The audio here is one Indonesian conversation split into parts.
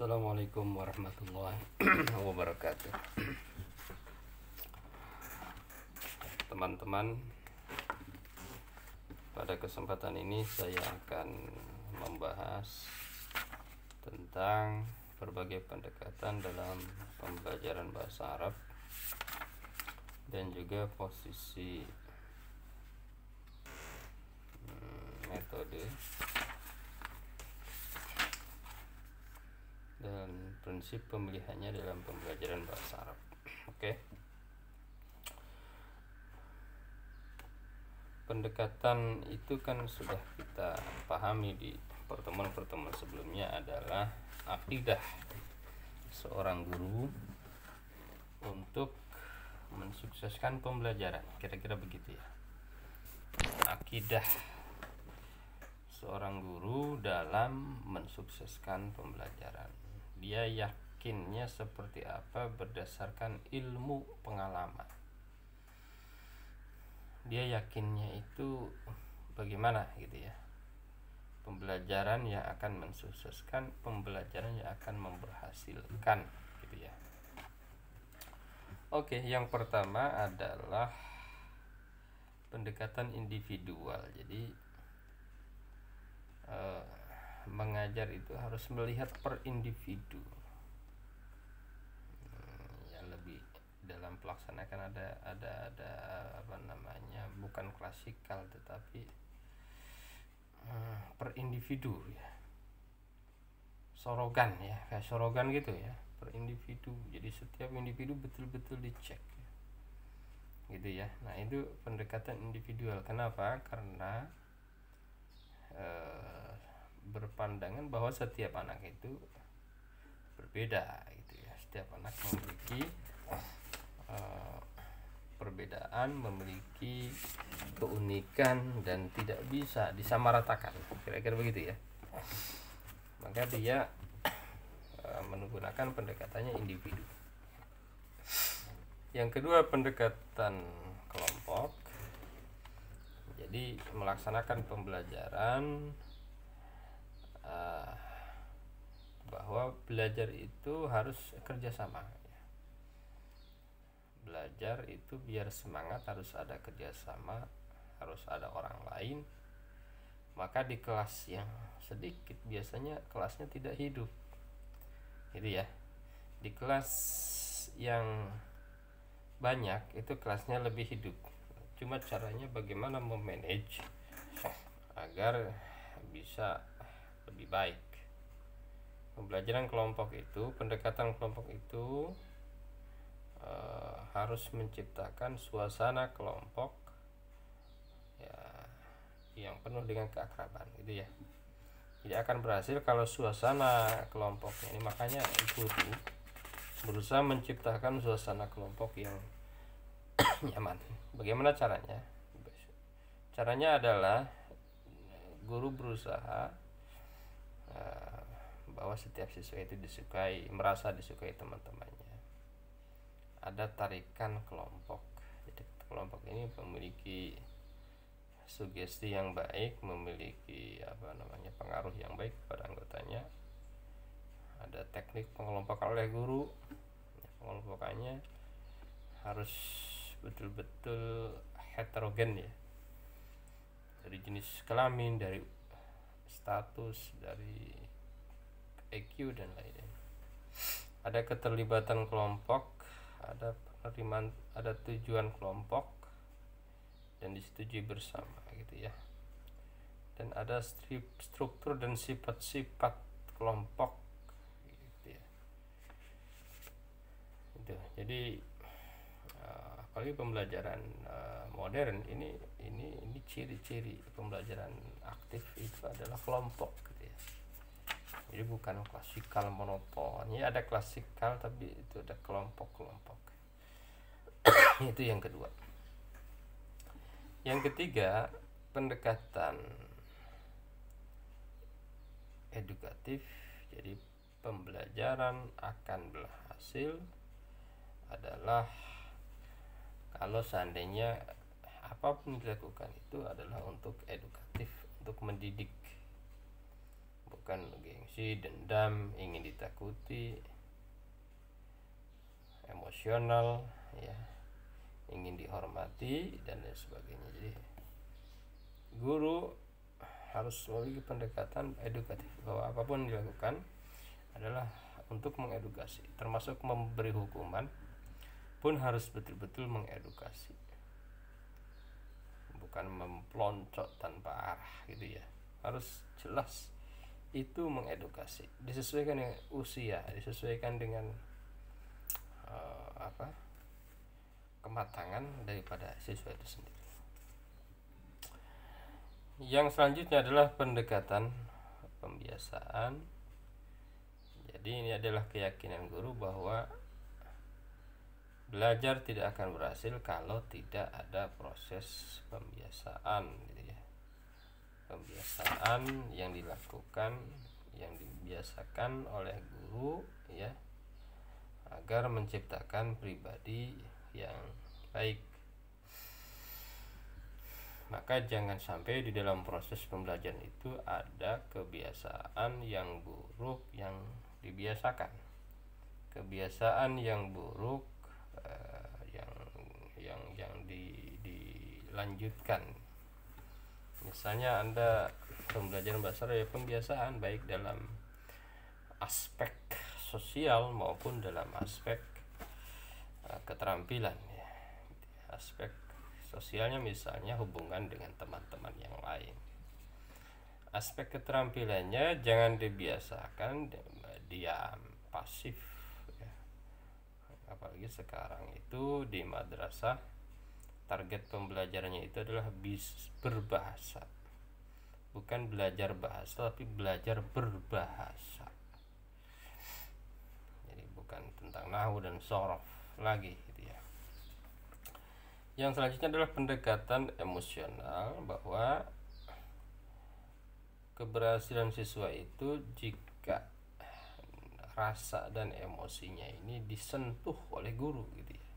Assalamualaikum warahmatullahi wabarakatuh. Teman-teman, pada kesempatan ini saya akan membahas tentang berbagai pendekatan dalam pembelajaran bahasa Arab dan juga posisi metode dan prinsip pemilihannya dalam pembelajaran bahasa Arab. Oke. Pendekatan itu kan sudah kita pahami di pertemuan-pertemuan sebelumnya adalah akidah seorang guru untuk mensukseskan pembelajaran. Kira-kira begitu ya. Akidah seorang guru dalam mensukseskan pembelajaran. Dia yakinnya seperti apa berdasarkan ilmu pengalaman. Dia yakinnya itu bagaimana gitu ya. Pembelajaran yang akan mensukseskan, pembelajaran yang akan memberhasilkan gitu ya. Oke, yang pertama adalah pendekatan individual. Jadi mengajar itu harus melihat per individu. Ya lebih dalam pelaksanakan ada apa namanya, bukan klasikal tetapi per individu ya. Sorogan ya, kayak sorogan gitu ya, per individu. Jadi setiap individu betul-betul dicek ya. Gitu ya. Nah, itu pendekatan individual. Kenapa? Karena berpandangan bahwa setiap anak itu berbeda gitu ya. Setiap anak memiliki perbedaan, memiliki keunikan dan tidak bisa disamaratakan. Kira-kira begitu ya. Maka dia menggunakan pendekatannya individu. Yang kedua, pendekatan kelompok. Jadi melaksanakan pembelajaran bahwa belajar itu harus kerjasama. Belajar itu biar semangat harus ada kerjasama, harus ada orang lain. Maka di kelas yang sedikit biasanya kelasnya tidak hidup, gitu ya. Di kelas yang banyak itu kelasnya lebih hidup. Cuma caranya bagaimana memanage agar bisa lebih baik. Pembelajaran kelompok itu, pendekatan kelompok itu harus menciptakan suasana kelompok ya, yang penuh dengan keakraban gitu ya. Tidak akan berhasil kalau suasana kelompoknya ini, makanya guru berusaha menciptakan suasana kelompok yang nyaman. Bagaimana caranya? Caranya adalah guru berusaha bahwa setiap siswa itu disukai, merasa disukai teman-temannya. Ada tarikan kelompok. Jadi kelompok ini memiliki sugesti yang baik, memiliki pengaruh yang baik pada anggotanya. Ada teknik pengelompokan oleh guru. Pengelompokannya harus betul-betul heterogen ya. Dari jenis kelamin, dari status, dari EQ dan lainnya. Ada keterlibatan kelompok, ada penerimaan, ada tujuan kelompok dan disetujui bersama gitu ya. Dan ada struktur dan sifat-sifat kelompok gitu ya. Itu. Jadi apalagi pembelajaran modern ini ciri-ciri pembelajaran aktif itu adalah kelompok gitu ya. Jadi bukan klasikal monoton. Ya ada klasikal tapi itu ada kelompok-kelompok. Itu yang kedua. Yang ketiga, pendekatan edukatif. Jadi pembelajaran akan berhasil adalah kalau seandainya apapun yang dilakukan itu adalah untuk edukatif, untuk mendidik, bukan gengsi, dendam, ingin ditakuti, emosional, ya, ingin dihormati dan lain sebagainya. Jadi guru harus memiliki pendekatan edukatif bahwa apapun yang dilakukan adalah untuk mengedukasi, termasuk memberi hukuman pun harus betul-betul mengedukasi, bukan memploncok tanpa arah gitu ya. Harus jelas itu mengedukasi, disesuaikan dengan usia, disesuaikan dengan kematangan daripada siswa itu sendiri. Yang selanjutnya adalah pendekatan pembiasaan. Jadi ini adalah keyakinan guru bahwa belajar tidak akan berhasil kalau tidak ada proses pembiasaan gitu ya. Pembiasaan yang dilakukan, yang dibiasakan oleh guru ya, agar menciptakan pribadi yang baik. Maka jangan sampai di dalam proses pembelajaran itu ada kebiasaan yang buruk yang dibiasakan, kebiasaan yang buruk yang dilanjutkan. Misalnya Anda pembelajaran bahasa Arab ya, pembiasaan baik dalam aspek sosial maupun dalam aspek keterampilan ya. Aspek sosialnya misalnya hubungan dengan teman-teman yang lain. Aspek keterampilannya jangan dibiasakan diam, pasif ya. Apalagi sekarang itu di madrasah target pembelajarannya itu adalah berbahasa. Bukan belajar bahasa tapi belajar berbahasa. Jadi bukan tentang nahwu dan shorof lagi gitu ya. Yang selanjutnya adalah pendekatan emosional, bahwa keberhasilan siswa itu jika rasa dan emosinya ini disentuh oleh guru gitu ya.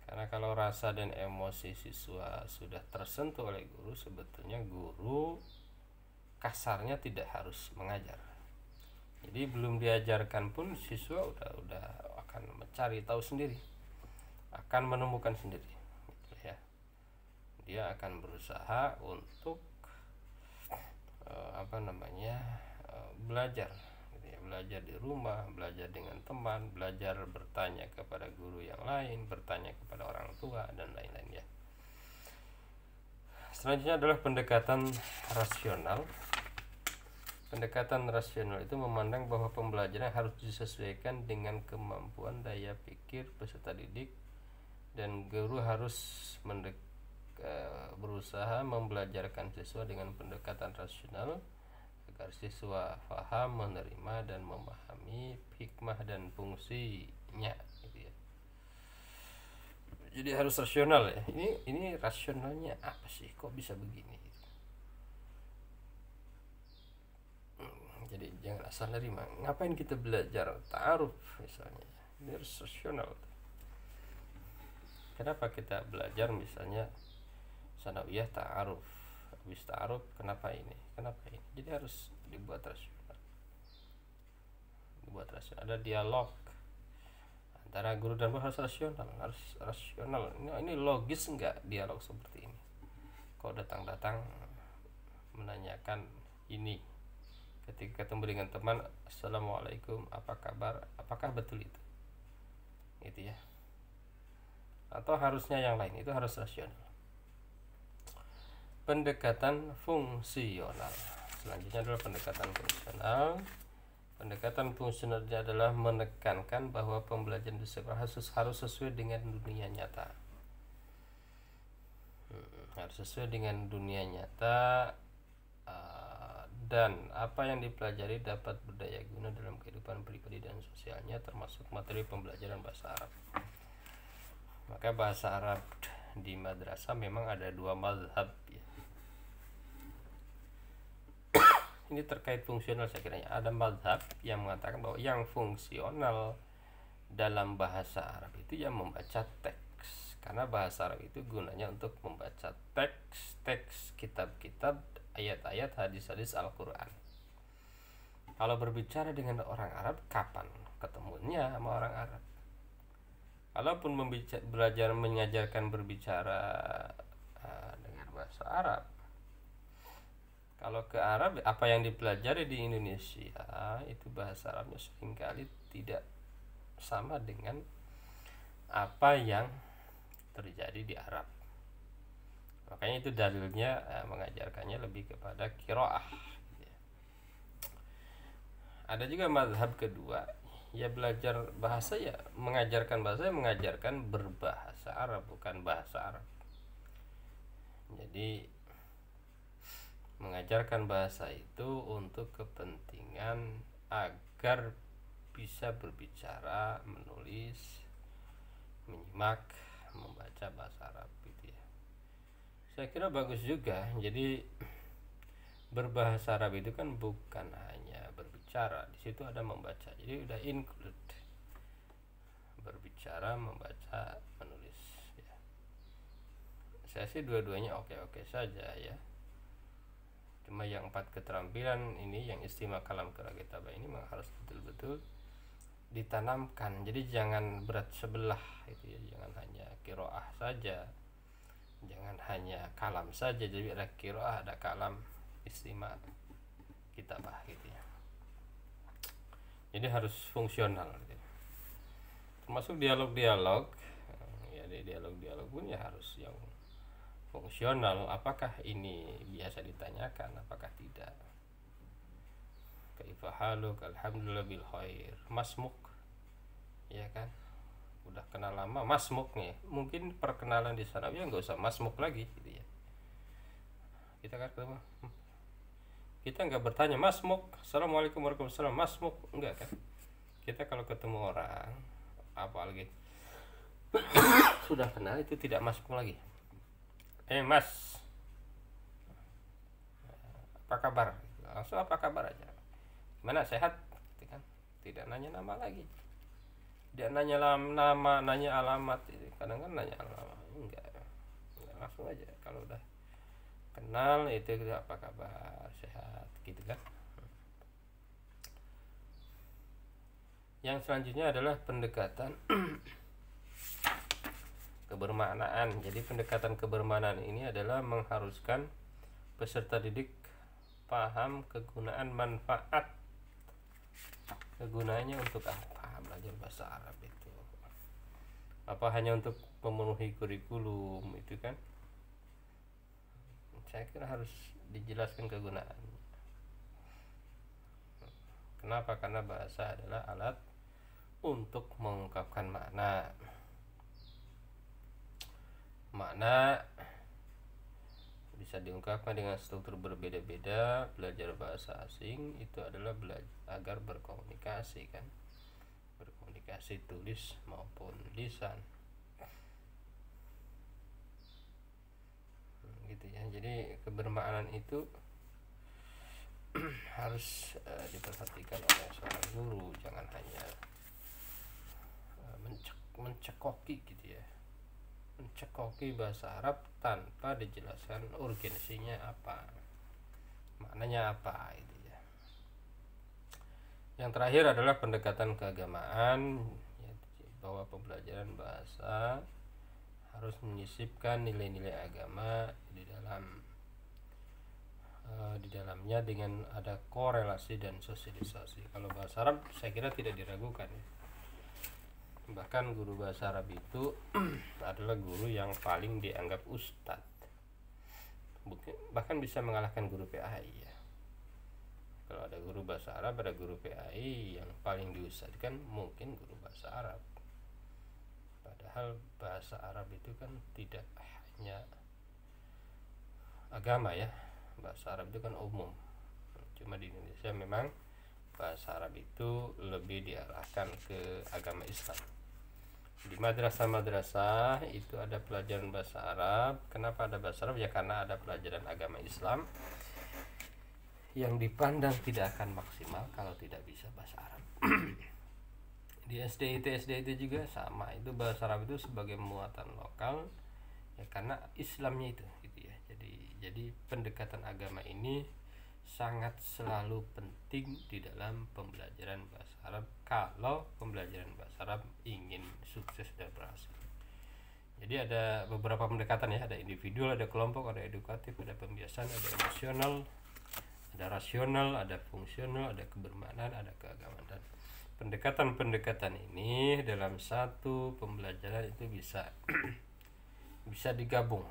Karena kalau rasa dan emosi siswa sudah tersentuh oleh guru, sebetulnya guru kasarnya tidak harus mengajar. Jadi belum diajarkan pun siswa udah akan mencari tahu sendiri, akan menemukan sendiri gitu ya. Dia akan berusaha untuk belajar gitu ya. Belajar di rumah, belajar dengan teman, belajar bertanya kepada guru yang lain, bertanya kepada orang tua dan lain-lain ya. Selanjutnya adalah pendekatan rasional. Pendekatan rasional itu memandang bahwa pembelajaran harus disesuaikan dengan kemampuan daya pikir peserta didik, dan guru harus berusaha membelajarkan siswa dengan pendekatan rasional agar siswa paham, menerima dan memahami hikmah dan fungsinya gitu ya. Jadi harus rasional ya. Ini rasionalnya apa sih? Kok bisa begini? Jadi jangan asal nerima. Ngapain kita belajar ta'aruf misalnya? Ini harus rasional. Kenapa kita belajar misalnya sanawiyah ta'aruf? Habis ta'aruf kenapa ini? Kenapa ini? Jadi harus dibuat rasional. Ada dialog antara guru dan murid, harus rasional. Ini logis enggak dialog seperti ini? Kau datang menanyakan ini ketika ketemu dengan teman, assalamualaikum, apa kabar? Apakah betul itu? Gitu ya. Atau harusnya yang lain? Itu harus rasional. Pendekatan fungsional. Selanjutnya adalah pendekatan fungsional. Pendekatan fungsionalnya adalah menekankan bahwa pembelajaran di sekolah harus sesuai dengan dunia nyata. Harus sesuai dengan dunia nyata, dan apa yang dipelajari dapat berdaya guna dalam kehidupan pribadi dan sosialnya, termasuk materi pembelajaran bahasa Arab. Maka bahasa Arab di madrasah memang ada dua mazhab ya. Ini terkait fungsional saya kiranya. Ada mazhab yang mengatakan bahwa yang fungsional dalam bahasa Arab itu yang membaca teks, karena bahasa Arab itu gunanya untuk membaca teks kitab-kitab, ayat-ayat, hadis-hadis Al-Quran. Kalau berbicara dengan orang Arab, kapan ketemunya sama orang Arab? Kalaupun belajar mengajarkan berbicara dengan bahasa Arab, kalau ke Arab, apa yang dipelajari di Indonesia itu bahasa Arabnya seringkali tidak sama dengan apa yang terjadi di Arab. Makanya itu dalilnya mengajarkannya lebih kepada qiraah. Ada juga mazhab kedua, ya belajar bahasa ya mengajarkan bahasa, ya mengajarkan berbahasa Arab, bukan bahasa Arab. Jadi mengajarkan bahasa itu untuk kepentingan agar bisa berbicara, menulis, menyimak, membaca bahasa Arab gitu ya. Saya kira bagus juga. Jadi berbahasa Arab itu kan bukan hanya berbicara, di situ ada membaca. Jadi udah include berbicara, membaca, menulis ya. Saya sih dua-duanya oke-oke saja ya. Cuma yang 4 keterampilan ini, yang istimewa kalam qiraah kitabah ini memang harus betul-betul ditanamkan. Jadi jangan berat sebelah itu ya, jangan hanya qiraah saja, jangan hanya kalam saja. Jadi ada qiraah, ada kalam, istimewa kitabah gitu ya. Jadi harus fungsional gitu. Termasuk dialog-dialog ya, di dialog-dialog pun ya harus yang fungsional. Apakah ini biasa ditanyakan, apakah tidak? Kaifa haluk, alhamdulillah bil khair, masmuk, ya kan? Udah kenal lama, masmuk nih. Mungkin perkenalan di sana ya nggak usah masmuk lagi gitu ya. Kita kan ketemu, kita nggak bertanya masmuk, assalamualaikum warahmatullahi wabarakatuh, masmuk, enggak kan? Kita kalau ketemu orang apalagi sudah kenal itu tidak masmuk lagi. Mas, apa kabar? Langsung apa kabar aja. Gimana, sehat? Gitu kan? Tidak nanya nama lagi. Tidak nanya nama, nanya alamat. Kadang kan nanya alamat. Enggak, langsung aja. Kalau udah kenal itu apa kabar, sehat, gitu kan? Yang selanjutnya adalah pendekatan kebermaknaan. Jadi pendekatan kebermaknaan ini adalah mengharuskan peserta didik paham kegunaan manfaat. Kegunaannya untuk apa belajar bahasa Arab itu? Apa hanya untuk memenuhi kurikulum itu kan? Saya kira harus dijelaskan kegunaan. Kenapa? Karena bahasa adalah alat untuk mengungkapkan makna. Makna bisa diungkapkan dengan struktur berbeda-beda. Belajar bahasa asing itu adalah agar berkomunikasi kan, berkomunikasi tulis maupun lisan gitu ya. Jadi kebermaknaan itu harus diperhatikan oleh seorang guru. Jangan hanya mencekoki gitu ya, mencekoki bahasa Arab tanpa dijelaskan urgensinya apa, maknanya apa itu ya. Yang terakhir adalah pendekatan keagamaan ya, bahwa pembelajaran bahasa harus menyisipkan nilai-nilai agama di dalamnya dengan ada korelasi dan sosialisasi. Kalau bahasa Arab saya kira tidak diragukan ya. Bahkan guru bahasa Arab itu adalah guru yang paling dianggap ustadz, bahkan bisa mengalahkan guru PAI ya. Kalau ada guru bahasa Arab, ada guru PAI, yang paling diustadkan mungkin guru bahasa Arab. Padahal bahasa Arab itu kan tidak hanya agama ya, bahasa Arab itu kan umum. Cuma di Indonesia memang bahasa Arab itu lebih diarahkan ke agama Islam. Di madrasah-madrasah itu ada pelajaran bahasa Arab. Kenapa ada bahasa Arab? Ya karena ada pelajaran agama Islam yang dipandang tidak akan maksimal kalau tidak bisa bahasa Arab. Di SD itu juga sama. Itu bahasa Arab itu sebagai muatan lokal ya, karena Islamnya itu gitu ya. Jadi pendekatan agama ini sangat selalu penting di dalam pembelajaran bahasa Arab kalau pembelajaran bahasa Arab ingin sukses dan berhasil. Jadi ada beberapa pendekatan ya, ada individual, ada kelompok, ada edukatif, ada pembiasaan, ada emosional, ada rasional, ada fungsional, ada kebermaknaan, ada keagamaan. Dan pendekatan-pendekatan ini dalam satu pembelajaran itu bisa bisa digabung.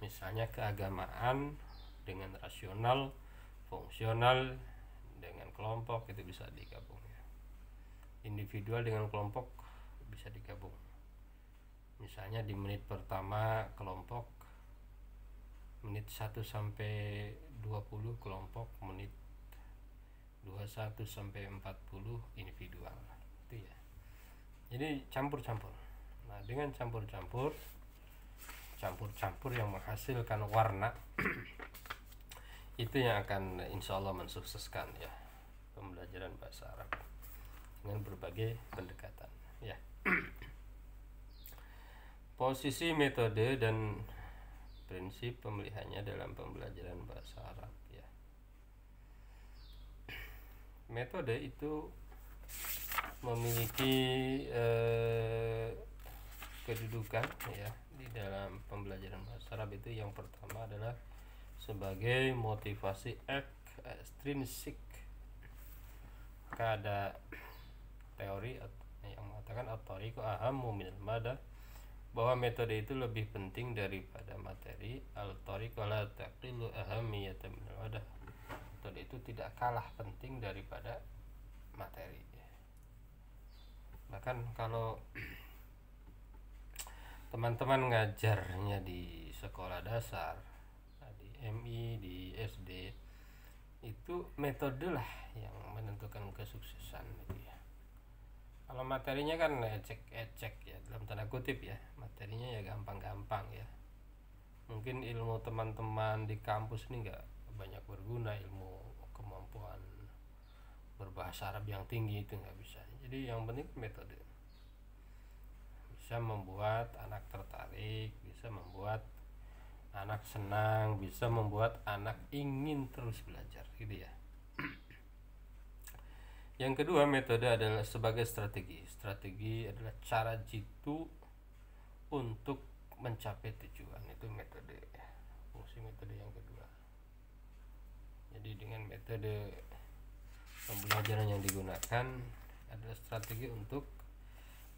Misalnya keagamaan dengan rasional, fungsional dengan kelompok itu bisa digabung ya. Individual dengan kelompok bisa digabung. Misalnya di menit pertama kelompok, menit 1 sampai 20 kelompok, menit 21 sampai 40 individual. Itu ya. Jadi campur-campur. Nah, dengan campur-campur yang menghasilkan warna itu yang akan insya Allah mensukseskan ya pembelajaran bahasa Arab dengan berbagai pendekatan ya. Posisi, metode, dan prinsip pemilihannya dalam pembelajaran bahasa Arab ya. Metode itu memiliki kedudukan ya di dalam pembelajaran bahasa Arab. Itu yang pertama adalah sebagai motivasi ekstrinsik. Maka ada teori yang mengatakan at-tariqu ahammu minal madah, bahwa metode itu lebih penting daripada materi. Al-tariqu la taqilu ahammiyatan minal madah, metode itu tidak kalah penting daripada materi. Bahkan kalau teman-teman ngajarnya di sekolah dasar, di MI, di SD, itu metode lah yang menentukan kesuksesan gitu ya. Kalau materinya kan ecek-ecek ya, dalam tanda kutip ya, materinya ya gampang-gampang ya. Mungkin ilmu teman-teman di kampus ini nggak banyak berguna, ilmu kemampuan berbahasa Arab yang tinggi itu nggak bisa. Jadi yang penting metode, bisa membuat anak tertarik, bisa membuat anak senang, bisa membuat anak ingin terus belajar gitu ya. Yang kedua, metode adalah sebagai strategi. Strategi adalah cara jitu untuk mencapai tujuan. Itu metode, fungsi metode yang kedua. Jadi dengan metode pembelajaran yang digunakan adalah strategi untuk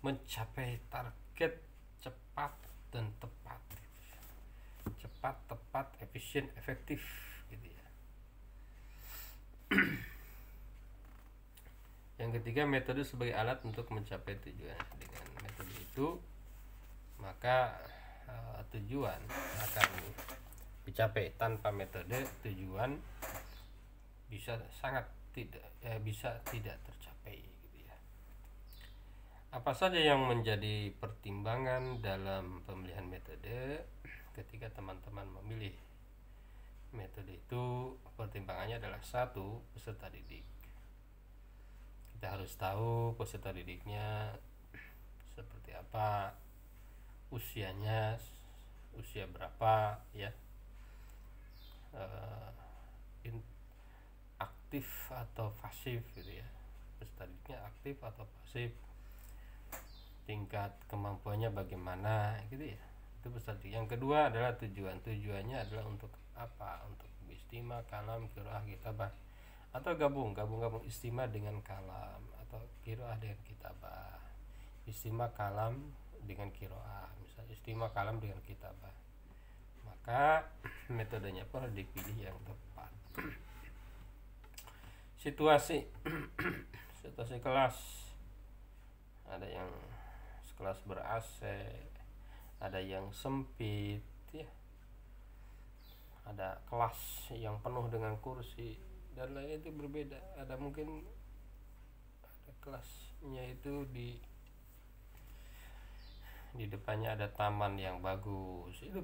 mencapai target cepat dan tepat. Cepat, tepat, efisien, efektif gitu ya. Yang ketiga, metode sebagai alat untuk mencapai tujuan. Dengan metode itu maka tujuan akan dicapai. Tanpa metode tujuan bisa tidak tercapai gitu ya. Apa saja yang menjadi pertimbangan dalam pemilihan metode ketika teman-teman memilih metode itu? Pertimbangannya adalah satu, peserta didik. Kita harus tahu peserta didiknya seperti apa, usianya usia berapa ya, aktif atau pasif gitu ya, peserta didiknya aktif atau pasif, tingkat kemampuannya bagaimana gitu ya. Itu peserta didik. Yang kedua adalah tujuannya adalah untuk apa? Untuk istimewa, kalam, qiraah, kitabah, atau gabung istimewa dengan kalam, atau qiraah dengan kitabah, istimewa kalam dengan qiraah, misalnya istimewa kalam dengan kitabah. Maka metodenya pun harus dipilih yang tepat. Situasi kelas, ada yang kelas ber-AC, ada yang sempit ya, ada kelas yang penuh dengan kursi dan lainnya, itu berbeda. Ada mungkin ada kelasnya itu di depannya ada taman yang bagus, itu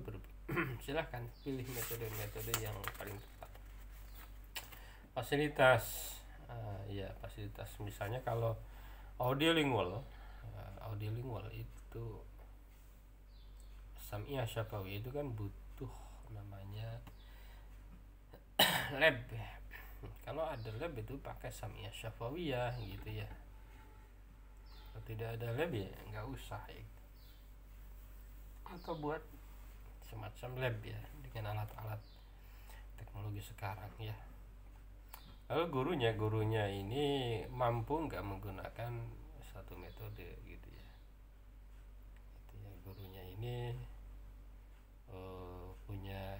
silahkan pilih metode yang paling tepat. Fasilitas, fasilitas misalnya kalau audiolingual itu Sam'iyah Syafawi itu kan butuh namanya lab ya. Kalau ada lab itu pakai Samiyah Syafawiyah gitu ya. Kalau tidak ada lab ya nggak usah ya. Atau buat semacam lab ya dengan alat-alat teknologi sekarang ya. Lalu gurunya ini mampu nggak menggunakan satu metode gitu ya. Gitu ya, gurunya ini punya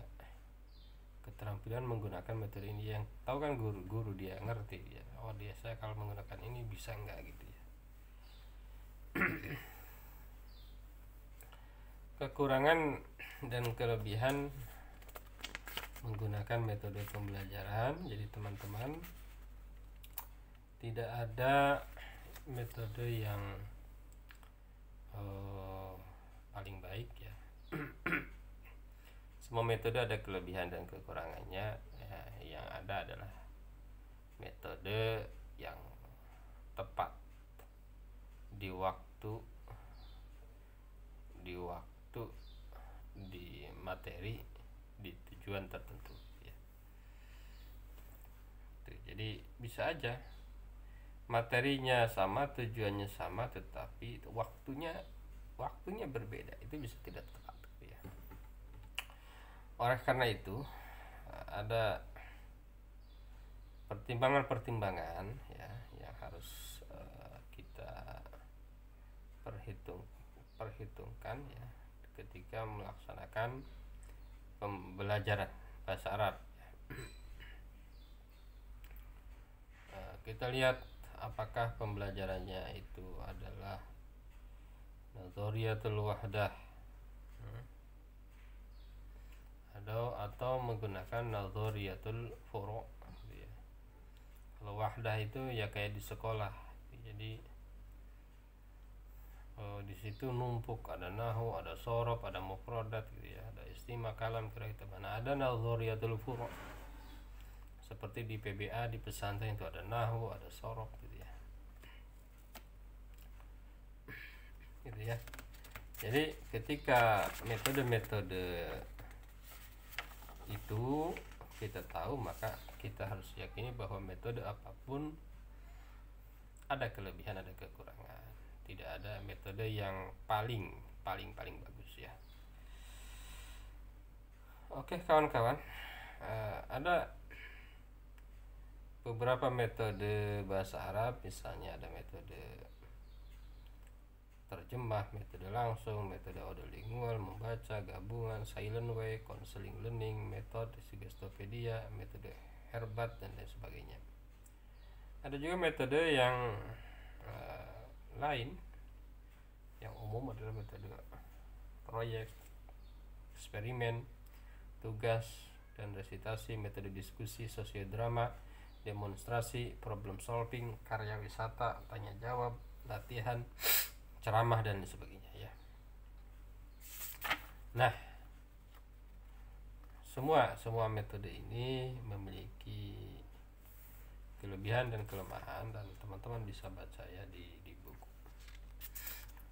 keterampilan menggunakan metode ini, yang tahu kan guru dia ngerti ya. Oh dia, saya kalau menggunakan ini bisa nggak gitu ya. Kekurangan dan kelebihan menggunakan metode pembelajaran. Jadi teman-teman, tidak ada metode yang paling baik ya. Semua metode ada kelebihan dan kekurangannya ya. Yang ada adalah metode yang tepat di waktu, di materi, di tujuan tertentu ya. Jadi bisa aja materinya sama, tujuannya sama, tetapi waktunya berbeda, itu bisa tidak tepat ya. Oleh karena itu ada pertimbangan ya yang harus kita perhitungkan ya ketika melaksanakan pembelajaran bahasa Arab. Kita lihat apakah pembelajarannya itu adalah nazariyatul wahdah atau menggunakan nazariyatul furu'. Kalau wahdah itu ya kayak di sekolah, jadi di situ numpuk, ada nahwu, ada sorof, ada mufradat gitu ya, ada istima, kalam, kira itu. Mana ada nazariyatul furu', seperti di PBA, di pesantren itu ada nahwu, ada sorof gitu ya. Gitu ya. Jadi ketika metode-metode itu kita tahu, maka kita harus yakini bahwa metode apapun ada kelebihan, ada kekurangan. Tidak ada metode yang paling bagus ya. Oke kawan-kawan, ada beberapa metode bahasa Arab, misalnya ada metode terjemah, metode langsung, metode audiolingual, membaca, gabungan, silent way, counseling learning, metode Suggestopedia, metode Herbat, dan lain sebagainya. Ada juga metode yang lain yang umum adalah metode proyek, eksperimen, tugas, dan resitasi, metode diskusi, sosiodrama, demonstrasi, problem solving, karya wisata, tanya jawab, latihan, ceramah, dan sebagainya ya. Nah, semua metode ini memiliki kelebihan dan kelemahan, dan teman-teman bisa baca ya di buku.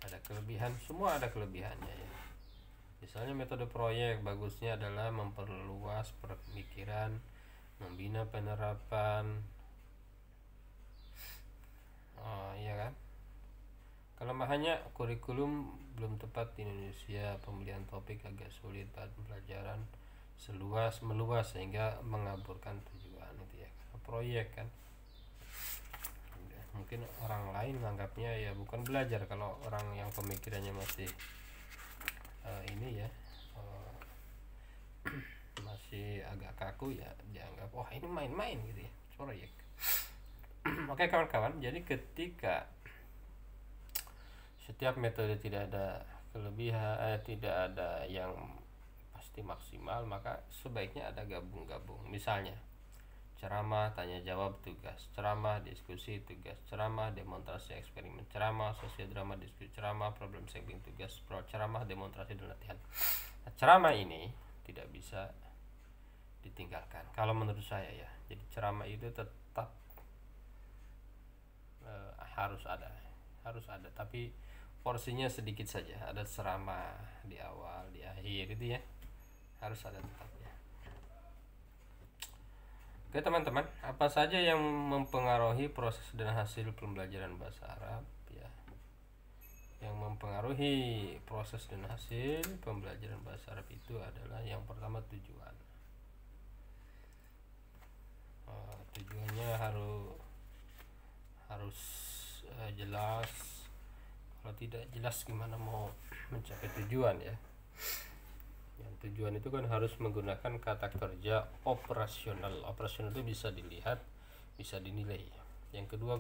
Ada kelebihan, semua ada kelebihannya ya. Misalnya metode proyek, bagusnya adalah memperluas pemikiran, membina penerapan, iya kan. Kelemahannya, kurikulum belum tepat di Indonesia, pemilihan topik agak sulit, bahan pelajaran meluas sehingga mengaburkan tujuan itu ya. Proyek kan, mungkin orang lain menganggapnya ya bukan belajar. Kalau orang yang pemikirannya masih ini ya masih agak kaku ya, dianggap wah ini main-main gitu ya, proyek. Oke kawan-kawan, jadi ketika setiap metode tidak ada kelebihan, tidak ada yang pasti maksimal, maka sebaiknya ada gabung-gabung. Misalnya ceramah, tanya jawab, tugas, ceramah, diskusi, tugas, ceramah, demonstrasi, eksperimen, ceramah, sosiodrama, diskusi, ceramah, problem solving, tugas, ceramah, demonstrasi, dan latihan. Nah, ceramah ini tidak bisa ditinggalkan kalau menurut saya ya. Jadi ceramah itu tetap harus ada, tapi porsinya sedikit saja. Ada ceramah di awal, di akhir gitu ya, harus ada tetapnya. Oke teman-teman, apa saja yang mempengaruhi proses dan hasil pembelajaran bahasa Arab ya? Yang mempengaruhi proses dan hasil pembelajaran bahasa Arab itu adalah yang pertama tujuan. Tujuannya harus jelas. Kalau tidak jelas gimana mau mencapai tujuan ya? Yang tujuan itu kan harus menggunakan kata kerja operasional. Operasional itu bisa dilihat, bisa dinilai. Yang kedua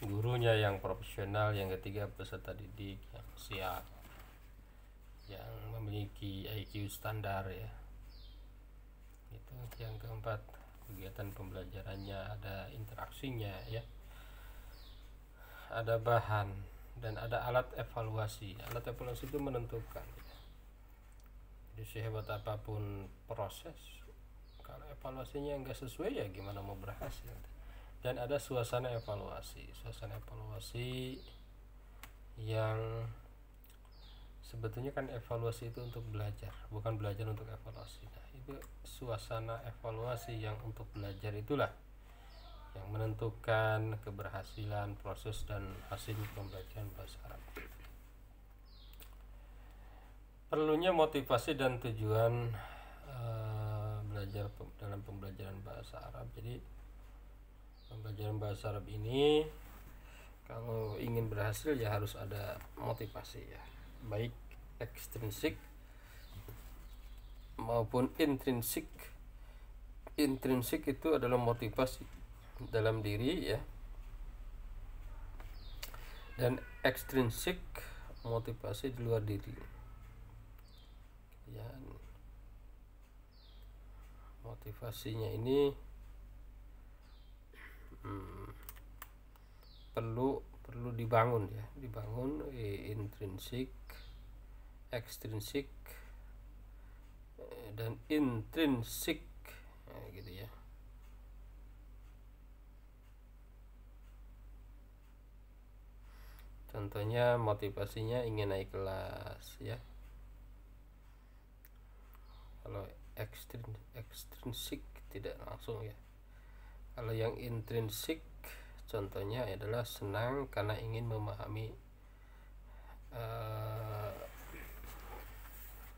gurunya yang profesional. Yang ketiga peserta didik yang siap, yang memiliki IQ standar ya. Itu yang keempat, kegiatan pembelajarannya ada interaksinya ya, ada bahan dan ada alat evaluasi. Alat evaluasi itu menentukan ya. Jadi sehebat apapun proses, kalau evaluasinya nggak sesuai ya gimana mau berhasil. Dan ada suasana evaluasi yang sebetulnya kan evaluasi itu untuk belajar, bukan belajar untuk evaluasi. Nah, itu suasana evaluasi yang untuk belajar itulah yang menentukan keberhasilan proses dan hasil pembelajaran bahasa Arab. Perlunya motivasi dan tujuan belajar dalam pembelajaran bahasa Arab. Jadi pembelajaran bahasa Arab ini kalau ingin berhasil ya harus ada motivasi ya, baik ekstrinsik maupun intrinsik. Intrinsik itu adalah motivasi dalam diri ya, dan ekstrinsik motivasi di luar diri ya. Motivasinya ini perlu dibangun ya, intrinsik, ekstrinsik, dan intrinsik gitu ya. Contohnya motivasinya ingin naik kelas ya. Kalau ekstrinsik tidak langsung ya. Kalau yang intrinsik contohnya adalah senang karena ingin memahami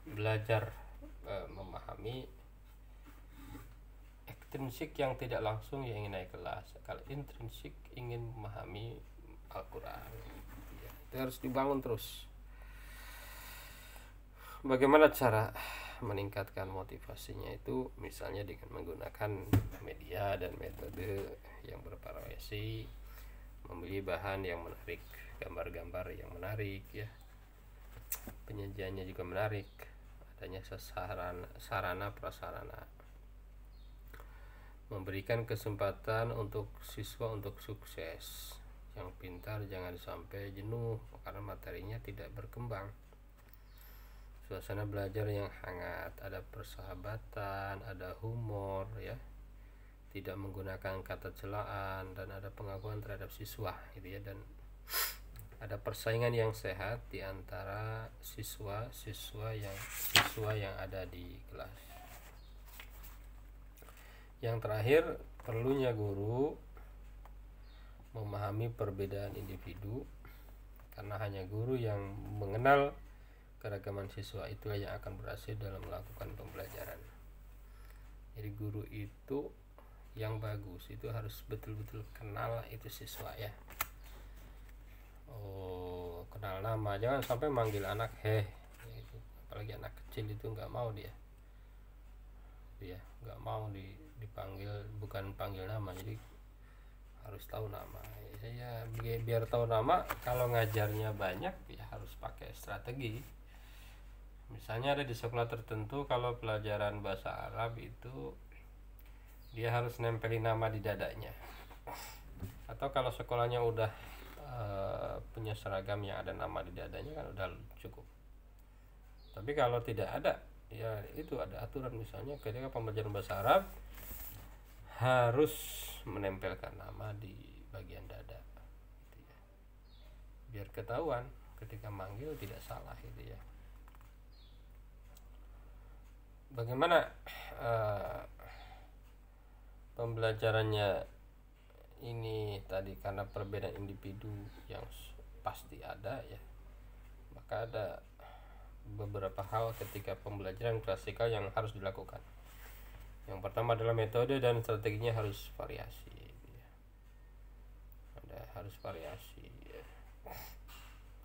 belajar memahami. Ekstrinsik yang tidak langsung ya ingin naik kelas. Kalau intrinsik ingin memahami Al-Quran ya, itu harus dibangun terus. Bagaimana cara meningkatkan motivasinya itu? Misalnya dengan menggunakan media dan metode yang bervariasi, memilih bahan yang menarik, gambar-gambar yang menarik ya, penyajiannya juga menarik, adanya sarana prasarana, memberikan kesempatan untuk siswa untuk sukses. Yang pintar jangan sampai jenuh karena materinya tidak berkembang. Suasana belajar yang hangat, ada persahabatan, ada humor ya, tidak menggunakan kata celaan, dan ada pengakuan terhadap siswa gitu ya, dan ada persaingan yang sehat di antara siswa yang ada di kelas. Yang terakhir, perlunya guru memahami perbedaan individu, karena hanya guru yang mengenal keragaman siswa itulah yang akan berhasil dalam melakukan pembelajaran. Jadi guru itu yang bagus itu harus betul-betul kenal itu siswa ya. Kenal nama, jangan sampai manggil anak itu. Apalagi anak kecil itu nggak mau dia nggak mau dipanggil, bukan panggil nama, jadi harus tahu nama ya. Biar tahu nama, kalau ngajarnya banyak ya harus pakai strategi. Misalnya ada di sekolah tertentu kalau pelajaran bahasa Arab itu dia harus nempelin nama di dadanya. Atau kalau sekolahnya udah punya seragam yang ada nama di dadanya kan udah cukup. Tapi kalau tidak ada, ya itu ada aturan, misalnya ketika pembelajaran bahasa Arab harus menempelkan nama di bagian dada gitu ya. Biar ketahuan ketika manggil tidak salah gitu ya. bagaimana pembelajarannya ini tadi, karena perbedaan individu yang pasti ada ya, maka ada beberapa hal ketika pembelajaran klasikal yang harus dilakukan. Yang pertama adalah metode dan strateginya harus variasi ya. Harus variasi ya.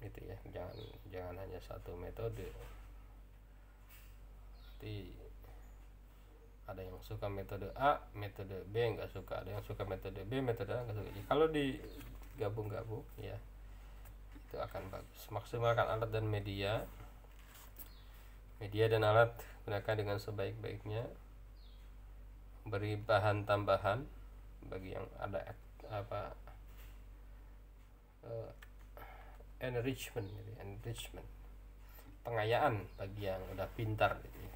Gitu ya, jangan hanya satu metode. Jadi ada yang suka metode A, metode B nggak suka, ada yang suka metode B, metode A nggak suka. Jadi kalau digabung-gabung ya, itu akan bagus. Maksimalkan alat dan media dan alat gunakan dengan sebaik-baiknya. Beri bahan tambahan bagi yang ada enrichment pengayaan bagi yang udah pintar gitu ya.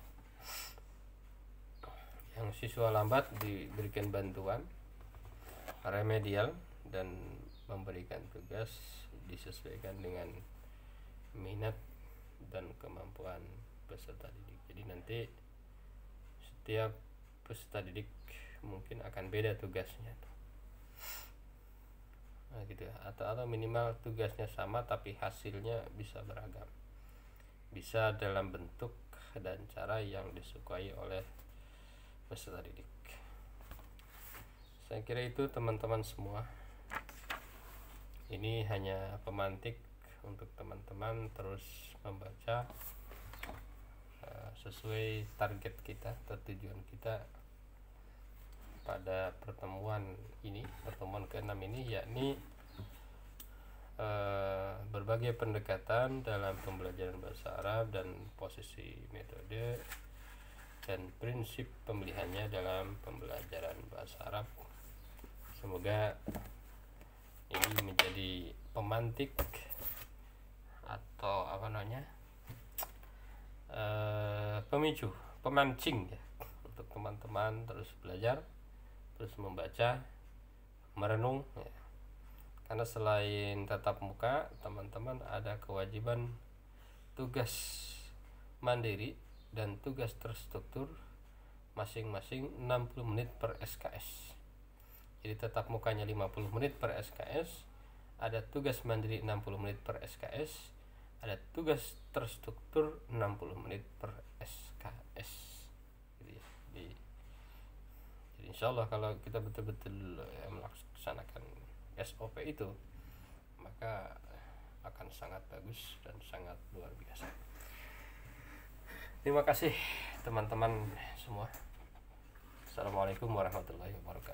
Yang siswa lambat diberikan bantuan remedial dan memberikan tugas disesuaikan dengan minat dan kemampuan peserta didik. Jadi nanti setiap peserta didik mungkin akan beda tugasnya tuh. Nah, gitu ya. Atau minimal tugasnya sama tapi hasilnya bisa beragam, bisa dalam bentuk dan cara yang disukai oleh peserta didik. Saya kira itu teman-teman semua. Ini hanya pemantik untuk teman-teman terus membaca sesuai target kita atau tujuan kita pada pertemuan ke-6 ini, yakni berbagai pendekatan dalam pembelajaran bahasa Arab dan posisi metode dan prinsip pemilihannya dalam pembelajaran bahasa Arab. Semoga ini menjadi pemantik atau pemancing ya, untuk teman-teman terus belajar, terus membaca, merenung ya. Karena selain tatap muka, teman-teman ada kewajiban tugas mandiri dan tugas terstruktur masing-masing 60 menit per SKS. Jadi tatap mukanya 50 menit per SKS, ada tugas mandiri 60 menit per SKS, ada tugas terstruktur 60 menit per SKS. Jadi insya Allah kalau kita betul-betul melaksanakan SOP itu, maka akan sangat bagus dan sangat luar biasa. Terima kasih teman-teman semua. Assalamualaikum warahmatullahi wabarakatuh.